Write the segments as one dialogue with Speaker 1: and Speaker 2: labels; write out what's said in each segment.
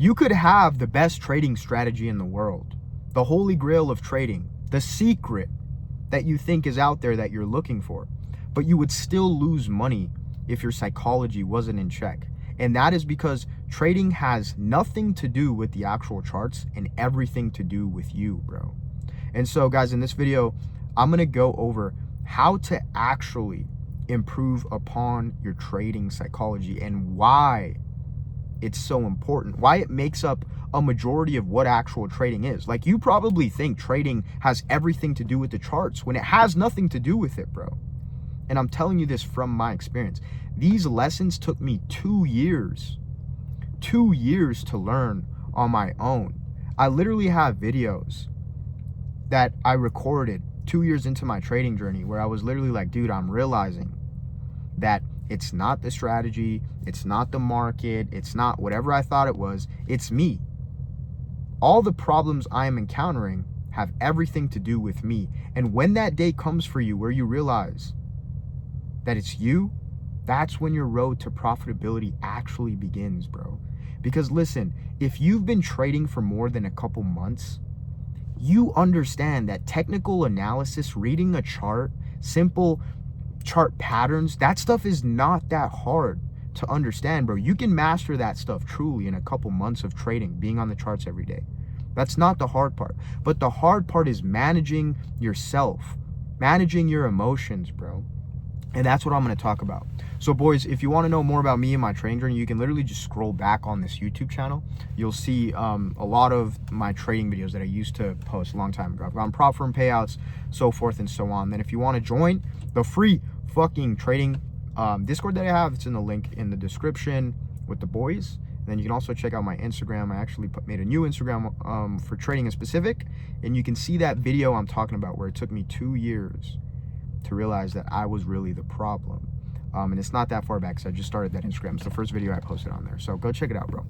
Speaker 1: You could have the best trading strategy in the world, the holy grail of trading, the secret that you think is out there that you're looking for, but you would still lose money if your psychology wasn't in check. And that is because trading has nothing to do with the actual charts and everything to do with you, bro. And so guys, in this video, I'm gonna go over how to actually improve upon your trading psychology and why it's so important, why it makes up a majority of what actual trading is. Like, you probably think trading has everything to do with the charts when it has nothing to do with it, bro. And I'm telling you this from my experience. These lessons took me 2 years to learn on my own. I literally have videos that I recorded 2 years into my trading journey where I was literally like, dude, I'm realizing that it's not the strategy, it's not the market, it's not whatever I thought it was, it's me. All the problems I am encountering have everything to do with me. And when that day comes for you where you realize that it's you, that's when your road to profitability actually begins, bro. Because listen, if you've been trading for more than a couple months, you understand that technical analysis, reading a chart, simple chart patterns, that stuff is not that hard to understand, bro. You can master that stuff truly in a couple months of trading, being on the charts every day. That's not the hard part. But the hard part is managing yourself, managing your emotions, bro. And that's what I'm going to talk about. So boys, if you want to know more about me and my trading journey, you can literally just scroll back on this YouTube channel. You'll see a lot of my trading videos that I used to post a long time ago. I've gotten prop firm payouts, so forth and so on. Then if you want to join the free fucking trading Discord that I have, it's in the link in the description with the boys. And then you can also check out my Instagram. I actually made a new Instagram for trading in specific. And you can see that video I'm talking about where it took me 2 years to realize that I was really the problem. And it's not that far back because I just started that Instagram. It's the first video I posted on there. So go check it out, bro.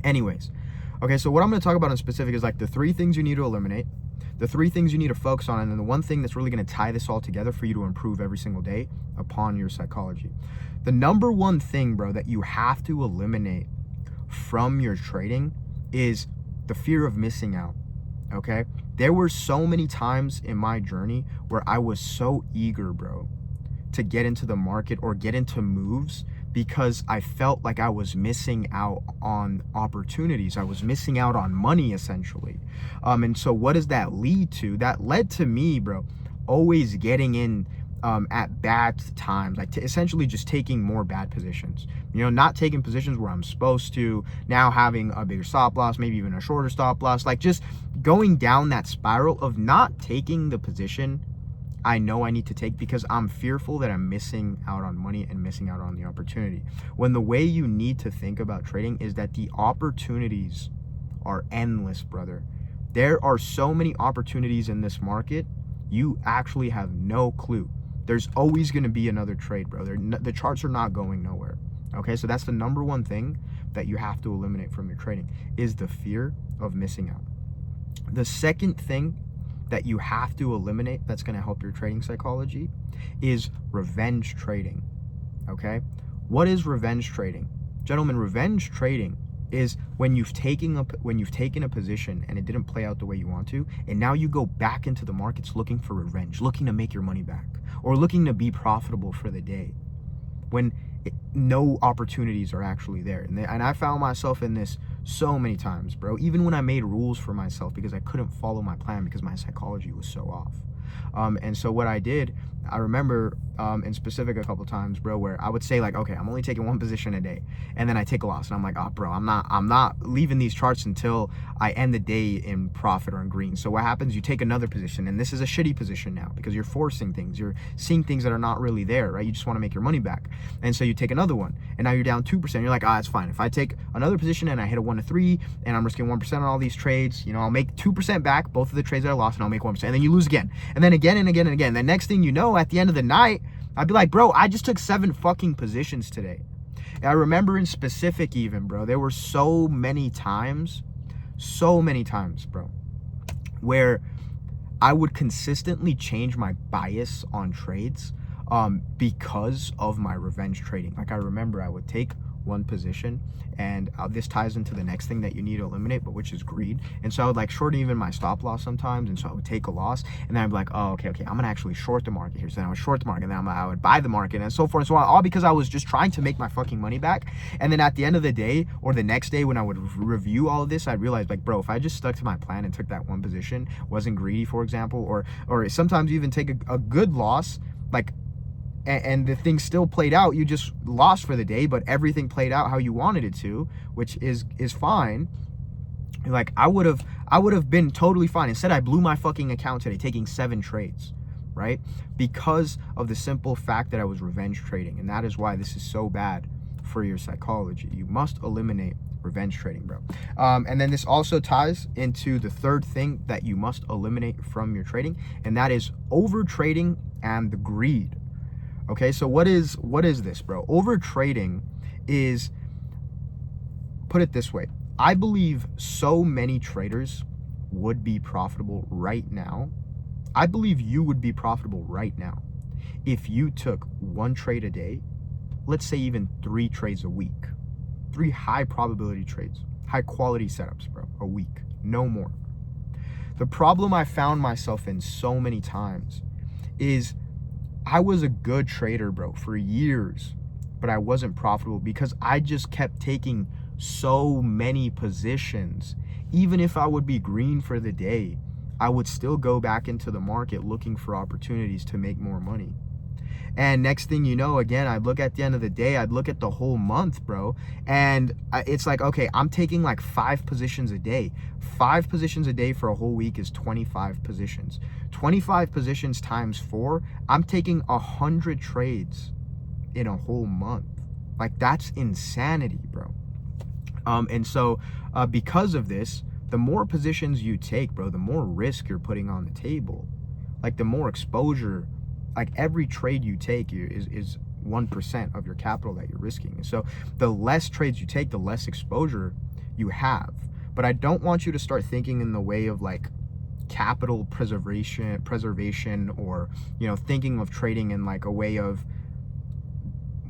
Speaker 1: Anyways, okay, so what I'm going to talk about in specific is like the 3 things you need to eliminate, the 3 things you need to focus on, and then the one thing that's really going to tie this all together for you to improve every single day upon your psychology. The number one thing, bro, that you have to eliminate from your trading is the fear of missing out. Okay, there were so many times in my journey where I was so eager, bro, to get into the market or get into moves because I felt like I was missing out on opportunities. I was missing out on money, essentially. And so what does that lead to? That led to me, bro, always getting in at bad times, like essentially just taking more bad positions, you know, not taking positions where I'm supposed to, now having a bigger stop loss, maybe even a shorter stop loss, like just going down that spiral of not taking the position I know I need to take because I'm fearful that I'm missing out on money and missing out on the opportunity. When the way you need to think about trading is that the opportunities are endless, brother. There are so many opportunities in this market, you actually have no clue. There's always going to be another trade, bro. The charts are not going nowhere. Okay, so that's the number one thing that you have to eliminate from your trading is the fear of missing out. The second thing that you have to eliminate that's going to help your trading psychology is revenge trading. Okay, what is revenge trading? Gentlemen, revenge trading is when you've taken a position and it didn't play out the way you want to, and now you go back into the markets looking for revenge, looking to make your money back, or looking to be profitable for the day when no opportunities are actually there. And I found myself in this so many times, bro, even when I made rules for myself because I couldn't follow my plan because my psychology was so off. And so what I did, I remember in specific a couple times, bro, where I would say like, okay, I'm only taking 1 position a day, and then I take a loss, and I'm like, oh, bro, I'm not leaving these charts until I end the day in profit or in green. So what happens? You take another position, and this is a shitty position now because you're forcing things, you're seeing things that are not really there, right? You just want to make your money back, and so you take another one, and now you're down 2%. You're like, ah, it's fine. If I take another position and I hit a 1 to 3, and I'm risking 1% on all these trades, you know, I'll make 2% back both of the trades that I lost, and I'll make 1%, and then you lose again, and then again and again and again. The next thing you know, at the end of the night, I'd be like, bro, I just took 7 fucking positions today. And I remember in specific even, bro, there were so many times, bro, where I would consistently change my bias on trades because of my revenge trading. Like I remember I would take one position. And this ties into the next thing that you need to eliminate, but which is greed. And so I would like short even my stop loss sometimes, and so I would take a loss, and then I'd be like, oh, okay, I'm gonna actually short the market here. So then I would short the market, and then I would buy the market, and so forth and so on, all because I was just trying to make my fucking money back. And then at the end of the day, or the next day when I would review all of this, I realized like, bro, if I just stuck to my plan and took that one position, wasn't greedy, for example, or sometimes even take a good loss, like, and the thing still played out, you just lost for the day, but everything played out how you wanted it to, which is fine. Like, I would have been totally fine. Instead, I blew my fucking account today, taking 7 trades, right? Because of the simple fact that I was revenge trading. And that is why this is so bad for your psychology. You must eliminate revenge trading, bro. And then this also ties into the third thing that you must eliminate from your trading, and that is over trading and the greed. Okay, so what is this, bro? Over trading is, put it this way, I believe so many traders would be profitable right now. I believe you would be profitable right now if you took 1 trade a day, let's say even 3 trades a week, 3 high probability trades, high quality setups, bro, a week, no more. The problem I found myself in so many times is I was a good trader, bro, for years, but I wasn't profitable because I just kept taking so many positions. Even if I would be green for the day, I would still go back into the market looking for opportunities to make more money. And next thing you know, again, I'd look at the end of the day, I'd look at the whole month, bro. And it's like, okay, I'm taking like 5 positions a day. 5 positions a day for a whole week is 25 positions. 25 positions times 4, I'm taking 100 trades in a whole month. Like, that's insanity, bro. And so because of this, the more positions you take, bro, the more risk you're putting on the table. Like, the more exposure, like every trade you take is 1% of your capital that you're risking. And so the less trades you take, the less exposure you have. But I don't want you to start thinking in the way of like capital preservation, or, you know, thinking of trading in like a way of,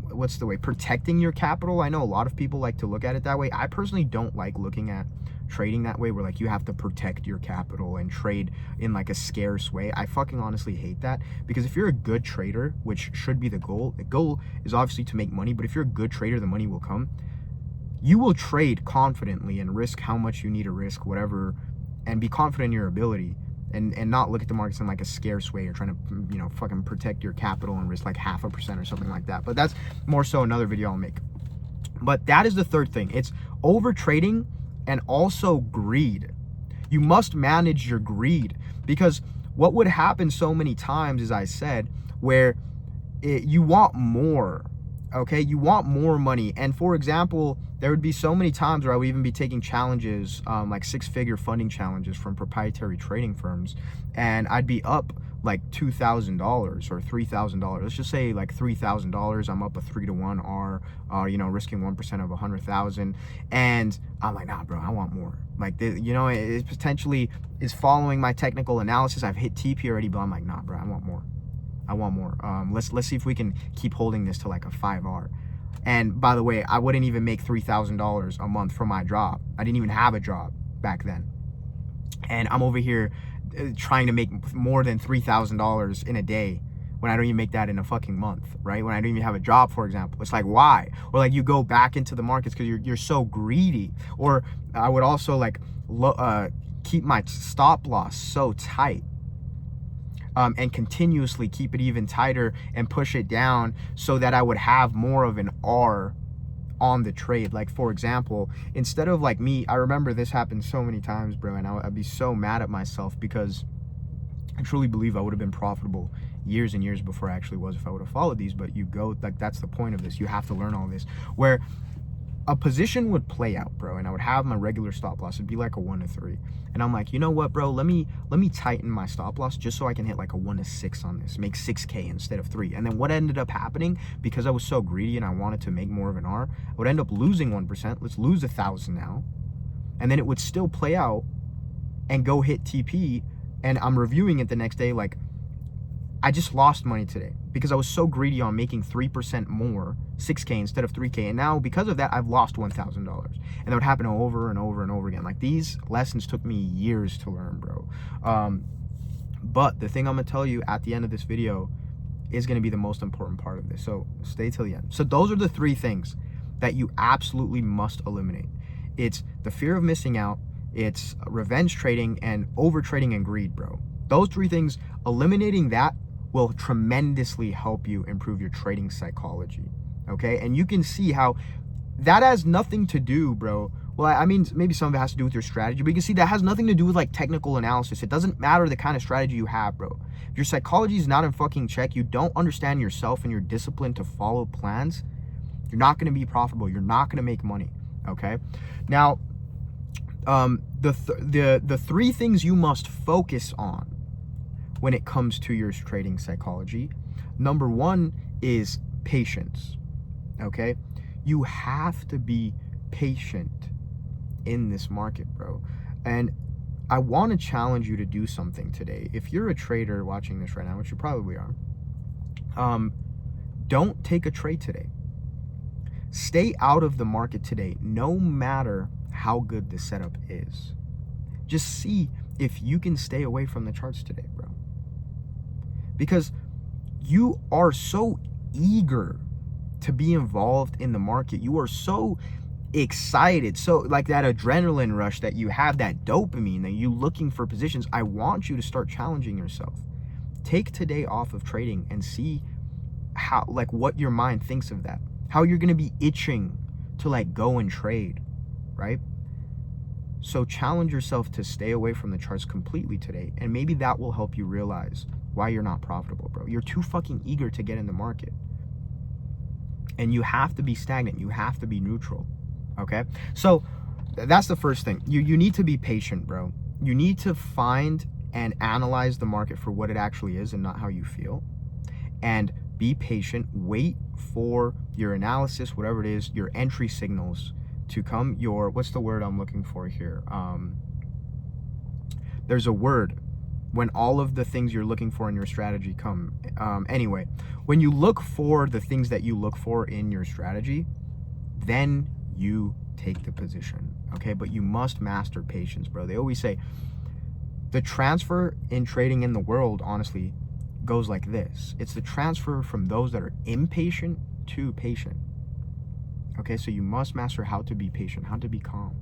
Speaker 1: what's the way, protecting your capital. I know a lot of people like to look at it that way. I personally don't like looking at trading that way, where like you have to protect your capital and trade in like a scarce way. I fucking honestly hate that, because if you're a good trader, which should be the goal is obviously to make money, but if you're a good trader, the money will come. You will trade confidently and risk how much you need to risk, whatever, and be confident in your ability, and not look at the markets in like a scarce way, or trying to, you know, fucking protect your capital and risk like 0.5% or something like that. But that's more so another video I'll make. But that is the third thing. It's over trading and also greed. You must manage your greed, because what would happen so many times, as I said, where you want more, okay? You want more money. And for example, there would be so many times where I would even be taking challenges, like 6-figure funding challenges from proprietary trading firms, and I'd be up like $2,000 or $3,000. Let's just say like $3,000. I'm up a 3-to-1 R, you know, risking 1% of 100,000. And I'm like, nah, bro, I want more. Like, you know, it potentially is following my technical analysis. I've hit TP already, but I'm like, nah, bro, I want more. I want more. Let's see if we can keep holding this to like a 5R. And by the way, I wouldn't even make $3,000 a month from my job. I didn't even have a job back then. And I'm over here trying to make more than $3,000 in a day when I don't even make that in a fucking month, right? When I don't even have a job, for example. It's like, why? Or like, you go back into the markets because you're so greedy. Or I would also like keep my stop loss so tight, and continuously keep it even tighter and push it down so that I would have more of an R on the trade. Like, for example, instead of like me, I remember this happened so many times, bro, and I'd be so mad at myself, because I truly believe I would have been profitable years and years before I actually was if I would have followed these. But you go, like, that's the point of this. You have to learn all this, where a position would play out, bro, and I would have my regular stop loss. It'd be like a 1 to 3, and I'm like, you know what, bro, let me tighten my stop loss just so I can hit like a 1 to 6 on this, make 6K instead of 3. And then what ended up happening, because I was so greedy and I wanted to make more of an R, I would end up losing 1%. Let's lose 1,000 now, and then it would still play out and go hit TP, and I'm reviewing it the next day like, I just lost money today because I was so greedy on making 3% more, 6K instead of 3K. And now because of that, I've lost $1,000. And that would happen over and over and over again. Like, these lessons took me years to learn, bro. But the thing I'm gonna tell you at the end of this video is gonna be the most important part of this. So stay till the end. So those are the 3 things that you absolutely must eliminate. It's the fear of missing out, it's revenge trading, and over trading and greed, bro. Those 3 things, eliminating that will tremendously help you improve your trading psychology, okay? And you can see how that has nothing to do, bro. Well, I mean, maybe some of it has to do with your strategy, but you can see that has nothing to do with like technical analysis. It doesn't matter the kind of strategy you have, bro. If your psychology is not in fucking check, you don't understand yourself and your discipline to follow plans, you're not going to be profitable. You're not going to make money, okay? Now, the 3 things you must focus on when it comes to your trading psychology. Number 1 is patience, okay? You have to be patient in this market, bro. And I want to challenge you to do something today. If you're a trader watching this right now, which you probably are, don't take a trade today. Stay out of the market today, no matter how good the setup is. Just see if you can stay away from the charts today, bro. Because you are so eager to be involved in the market. You are so excited, so like that adrenaline rush that you have, that dopamine, that you looking for positions. I want you to start challenging yourself. Take today off of trading and see how, like, what your mind thinks of that. How you're going to be itching to like go and trade, right? So challenge yourself to stay away from the charts completely today, and maybe that will help you realize why you're not profitable, bro. You're too fucking eager to get in the market. And you have to be stagnant. You have to be neutral, okay? So that's the first thing. You need to be patient, bro. You need to find and analyze the market for what it actually is and not how you feel. And be patient. Wait for your analysis, whatever it is, your entry signals to come. Your, what's the word I'm looking for here? There's a word when all of the things you're looking for in your strategy come. Anyway, when you look for the things that you look for in your strategy, then you take the position, okay? But you must master patience, bro. They always say the transfer in trading in the world, honestly, goes like this. It's the transfer from those that are impatient to patient, okay? So you must master how to be patient, how to be calm,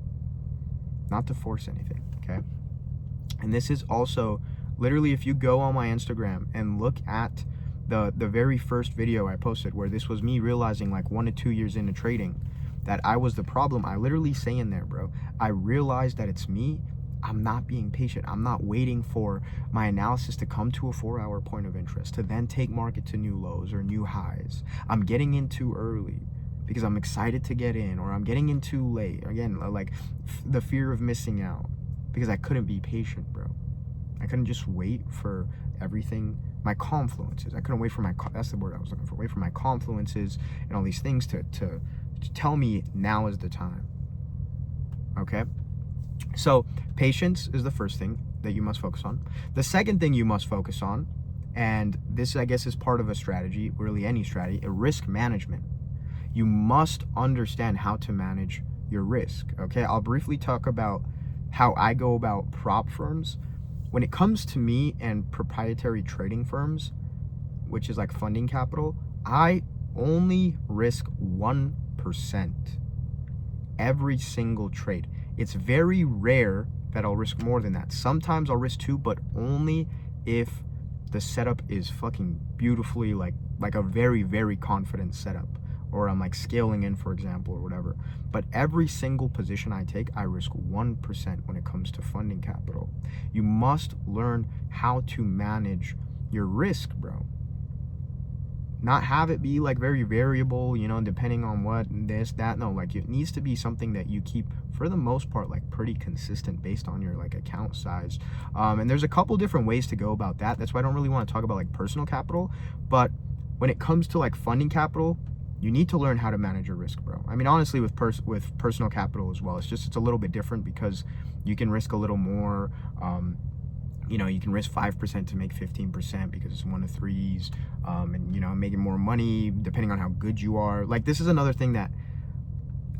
Speaker 1: not to force anything, okay? And this is also literally, if you go on my Instagram and look at the very first video I posted, where this was me realizing like 1 to 2 years into trading that I was the problem, I literally say in there, bro, I realized that it's me. I'm not being patient. I'm not waiting for my analysis to come to a 4-hour point of interest to then take market to new lows or new highs. I'm getting in too early because I'm excited to get in, or I'm getting in too late. Again, like the fear of missing out because I couldn't be patient, bro. I couldn't just wait for everything, my confluences. I couldn't wait for my, that's the word I was looking for, wait for my confluences and all these things to tell me now is the time, okay? So patience is the first thing that you must focus on. The second thing you must focus on, and this I guess is part of a strategy, really any strategy, risk management. You must understand how to manage your risk, okay? I'll briefly talk about how I go about prop firms. When it comes to me and proprietary trading firms, which is like funding capital, I only risk 1% every single trade. It's very rare that I'll risk more than that. Sometimes I'll risk 2, but only if the setup is fucking beautifully like a very, very confident setup, or I'm like scaling in, for example, or whatever. But every single position I take, I risk 1% when it comes to funding capital. You must learn how to manage your risk, bro. Not have it be like very variable, you know, depending on what, this, that. No, like it needs to be something that you keep, for the most part, like pretty consistent based on your like account size. And there's a couple different ways to go about that. That's why I don't really want to talk about like personal capital. But when it comes to like funding capital, you need to learn how to manage your risk, bro. I mean, honestly, with personal capital as well, it's a little bit different because you can risk a little more. you know, you can risk 5% to make 15% because it's 1 to 3s, and, you know, making more money depending on how good you are. Like, this is another thing that,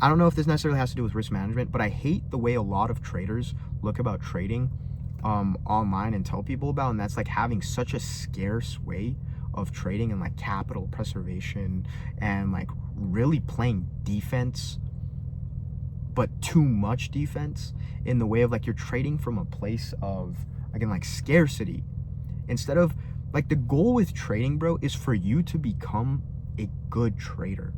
Speaker 1: I don't know if this necessarily has to do with risk management, but I hate the way a lot of traders look about trading online and tell people about, and that's like having such a scarce way of trading and like capital preservation and like really playing defense, but too much defense, in the way of like you're trading from a place of, again, like scarcity, instead of like, the goal with trading, bro, is for you to become a good trader.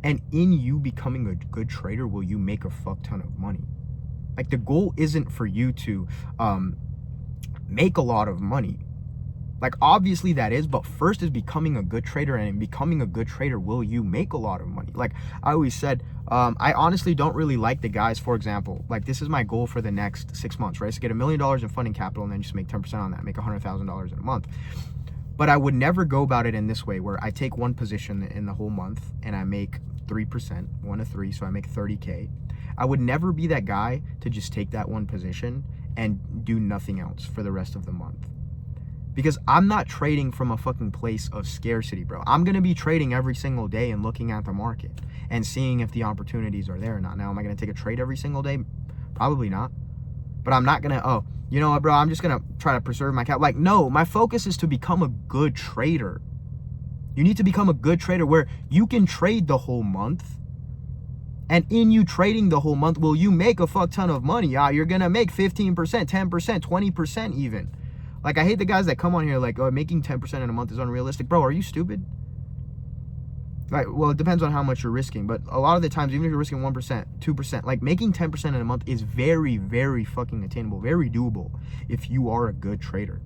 Speaker 1: And in you becoming a good trader, will you make a fuck ton of money. Like, the goal isn't for you to make a lot of money. Like, obviously that is, but first is becoming a good trader, and in becoming a good trader, will you make a lot of money? Like I always said, I honestly don't really like the guys, for example, like, this is my goal for the next 6 months, right? So get $1 million in funding capital and then just make 10% on that, make $100,000 in a month. But I would never go about it in this way, where I take one position in the whole month and I make 3%, 1 to 3, so I make 30K. I would never be that guy to just take that one position and do nothing else for the rest of the month. Because I'm not trading from a fucking place of scarcity, bro. I'm going to be trading every single day and looking at the market and seeing if the opportunities are there or not. Now, am I going to take a trade every single day? Probably not. But I'm not going to, oh, you know what, bro, I'm just going to try to preserve my cap. Like, no, my focus is to become a good trader. You need to become a good trader where you can trade the whole month. And in you trading the whole month, will you make a fuck ton of money? Yeah, you're going to make 15%, 10%, 20% even. Like, I hate the guys that come on here like, oh, making 10% in a month is unrealistic. Bro, are you stupid? Right, well, it depends on how much you're risking. But a lot of the times, even if you're risking 1%, 2%, like, making 10% in a month is very, very fucking attainable, very doable if you are a good trader.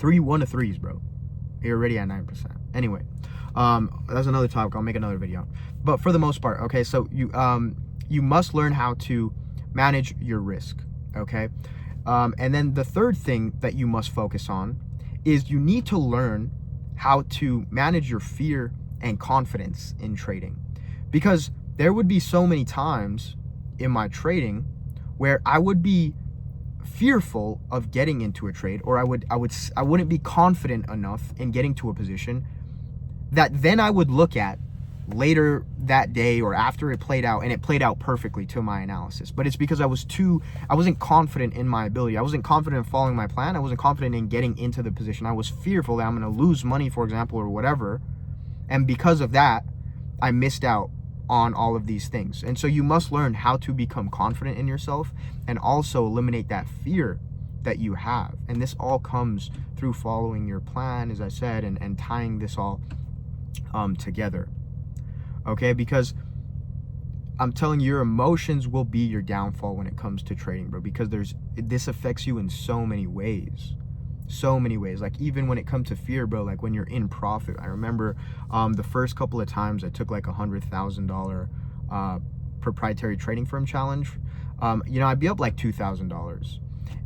Speaker 1: 1 to 3s, bro. You're already at 9%. Anyway, that's another topic. I'll make another video. But for the most part, okay, so you must learn how to manage your risk, okay? And then the third thing that you must focus on is you need to learn how to manage your fear and confidence in trading. Because there would be so many times in my trading where I would be fearful of getting into a trade, or I wouldn't be confident enough in getting to a position that then I would look at later that day or after it played out, and it played out perfectly to my analysis. But it's because I wasn't confident in my ability. I wasn't confident in following my plan. I wasn't confident in getting into the position. I was fearful that I'm going to lose money, for example, or whatever. And because of that, I missed out on all of these things. And so you must learn how to become confident in yourself and also eliminate that fear that you have. And this all comes through following your plan, as I said, and tying this all together. Okay, because I'm telling you, your emotions will be your downfall when it comes to trading, bro, because this affects you in so many ways. So many ways. Like, even when it comes to fear, bro, like when you're in profit. I remember the first couple of times I took like $100,000 proprietary trading firm challenge. You know, I'd be up like $2,000.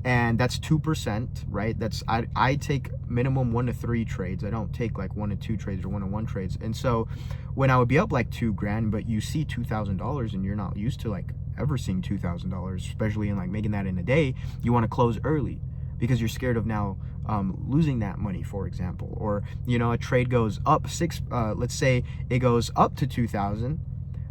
Speaker 1: And that's 2%, right? That's I take minimum 1 to 3 trades. I don't take like 1 to 2 trades or 1 to 1 trades. And so when I would be up like $2,000, but you see $2,000 and you're not used to like ever seeing $2,000, especially in like making that in a day, you want to close early because you're scared of now losing that money, for example. Or, you know, a trade goes up let's say it goes up to 2,000,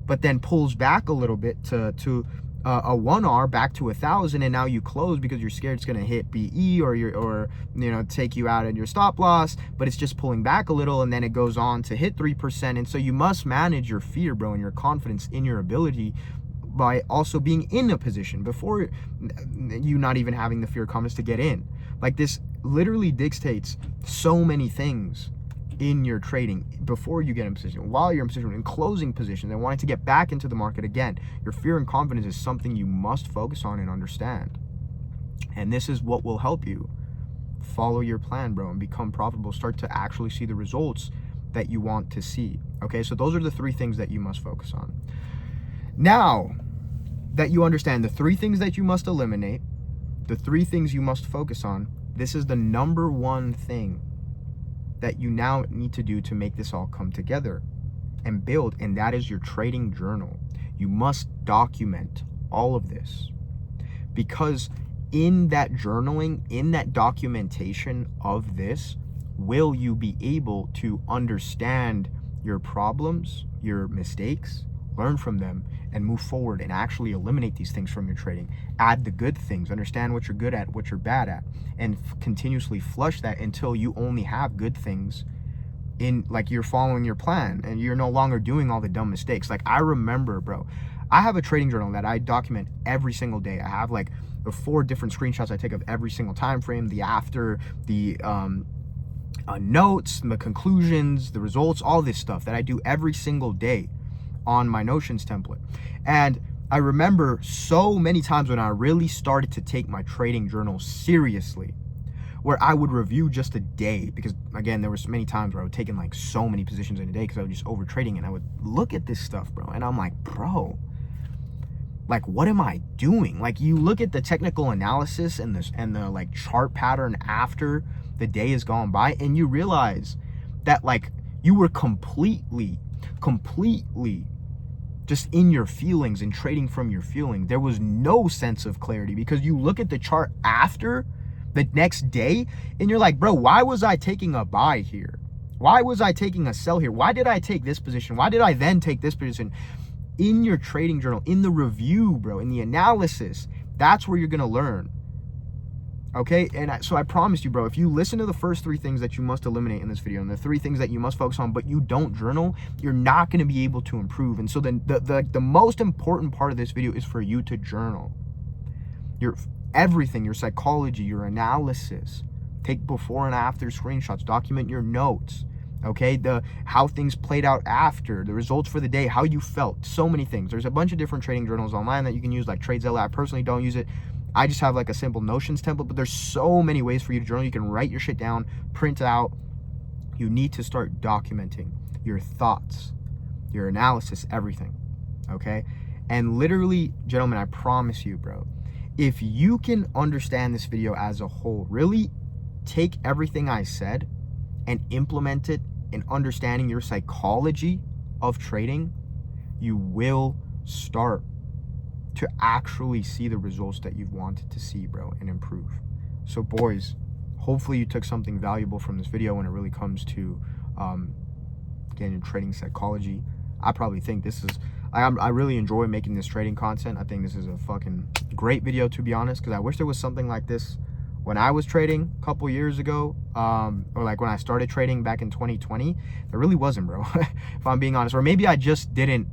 Speaker 1: but then pulls back a little bit to a 1R back to 1,000, and now you close because you're scared it's going to hit BE or you know, take you out at your stop loss, but it's just pulling back a little, and then it goes on to hit 3%. And so you must manage your fear, bro, and your confidence in your ability by also being in a position before you not even having the fear confidence to get in. Like, this literally dictates so many things in your trading before you get in position, while you're in position, in closing positions, and wanting to get back into the market again. Your fear and confidence is something you must focus on and understand. And this is what will help you follow your plan, bro, and become profitable, start to actually see the results that you want to see. Okay, so those are the 3 things that you must focus on. Now that you understand the 3 things that you must eliminate, the 3 things you must focus on, this is the number 1 thing that you now need to do to make this all come together and build, and that is your trading journal. You must document all of this, because in that journaling, in that documentation of this, will you be able to understand your problems, your mistakes, learn from them, and move forward and actually eliminate these things from your trading. Add the good things, understand what you're good at, what you're bad at, and continuously flush that until you only have good things in, like, you're following your plan and you're no longer doing all the dumb mistakes. Like, I remember, bro, I have a trading journal that I document every single day. I have like the 4 different screenshots I take of every single time frame, the after, the notes, the conclusions, the results, all this stuff that I do every single day on my Notions template. And I remember so many times when I really started to take my trading journal seriously, where I would review just a day, because again, there was many times where I would take in like so many positions in a day because I was just over trading, and I would look at this stuff, bro, and I'm like, bro, like, what am I doing? Like, you look at the technical analysis and the like chart pattern after the day has gone by, and you realize that like you were completely just in your feelings and trading from your feelings. There was no sense of clarity, because you look at the chart after the next day and you're like, bro, why was I taking a buy here? Why was I taking a sell here? Why did I take this position? Why did I then take this position? In your trading journal, in the review, bro, in the analysis, that's where you're gonna learn. Okay, and so I promise you, bro, if you listen to the first 3 things that you must eliminate in this video, and the 3 things that you must focus on, but you don't journal, you're not going to be able to improve. And so then the most important part of this video is for you to journal. Your everything, your psychology, your analysis. Take before and after screenshots, document your notes. Okay, how things played out after, the results for the day, how you felt, so many things. There's a bunch of different trading journals online that you can use, like TradeZilla. I personally don't use it. I just have like a simple Notions template, but there's so many ways for you to journal. You can write your shit down, print it out. You need to start documenting your thoughts, your analysis, everything, okay? And literally, gentlemen, I promise you, bro, if you can understand this video as a whole, really take everything I said and implement it in understanding your psychology of trading, you will start to actually see the results that you've wanted to see, bro, and improve. So boys, hopefully you took something valuable from this video when it really comes to getting into trading psychology. I probably think this is, I really enjoy making this trading content. I think this is a fucking great video, to be honest, because I wish there was something like this when I was trading a couple years ago, or like when I started trading back in 2020. There really wasn't, bro, if I'm being honest. Or maybe I just didn't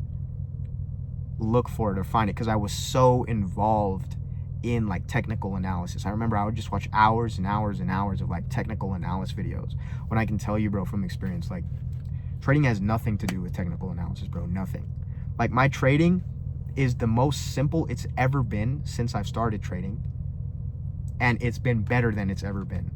Speaker 1: look for it or find it because I was so involved in like technical analysis. I remember I would just watch hours and hours and hours of like technical analysis videos, when I can tell you, bro, from experience, like trading has nothing to do with technical analysis, bro. Nothing. Like, my trading is the most simple it's ever been since I've started trading, and it's been better than it's ever been.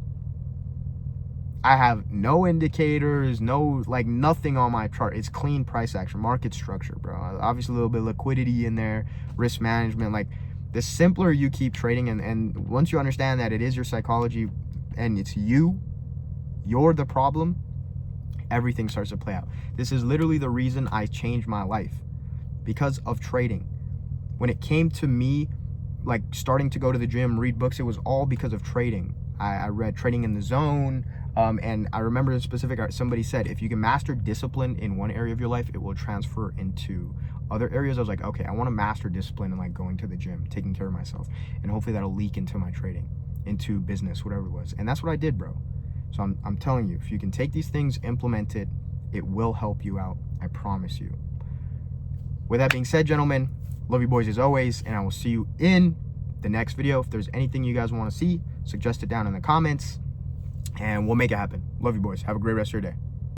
Speaker 1: I have no indicators, no, like, nothing on my chart. It's clean price action, market structure, bro. Obviously a little bit of liquidity in there, risk management. Like, the simpler you keep trading, and once you understand that it is your psychology and it's you're the problem, everything starts to play out. This is literally the reason I changed my life, because of trading. When it came to me, like, starting to go to the gym, read books, it was all because of trading. I read Trading in the Zone, and I remember in specific, somebody said, if you can master discipline in one area of your life, it will transfer into other areas. I was like, okay, I want to master discipline in like going to the gym, taking care of myself, and hopefully that'll leak into my trading, into business, whatever it was. And that's what I did, bro. So I'm telling you, if you can take these things, implement it, it will help you out. I promise you. With that being said, gentlemen, love you boys as always, and I will see you in the next video. If there's anything you guys want to see, suggest it down in the comments, and we'll make it happen. Love you boys. Have a great rest of your day.